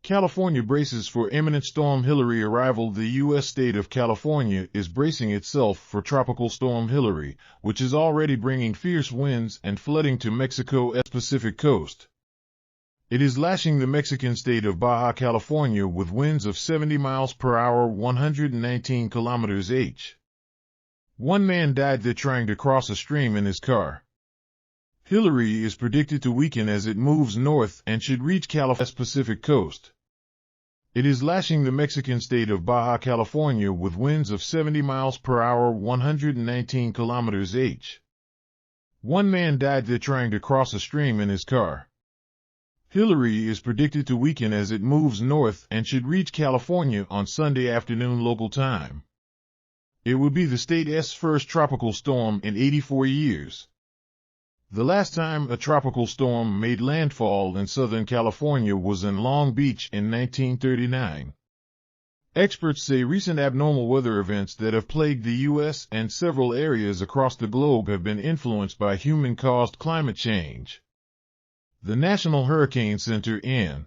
California braces for imminent Storm Hilary arrival. The U.S. state of California is bracing itself for Tropical Storm Hilary, which is already bringing fierce winds and flooding to Mexico's Pacific coast. It is lashing the Mexican state of Baja California with winds of 70 miles per hour, 119 kilometers h. One man died there trying to cross a stream in his car. Hilary is predicted to weaken as it moves north and should reach California's Pacific coast. It is lashing the Mexican state of Baja California with winds of 70 miles per hour, 119 kilometers h. One man died there trying to cross a stream in his car. Hilary is predicted to weaken as it moves north and should reach California on Sunday afternoon local time. It would be the state's first tropical storm in 84 years. The last time a tropical storm made landfall in Southern California was in Long Beach in 1939. Experts say recent abnormal weather events that have plagued the U.S. and several areas across the globe have been influenced by human-caused climate change. The National Hurricane Center (N.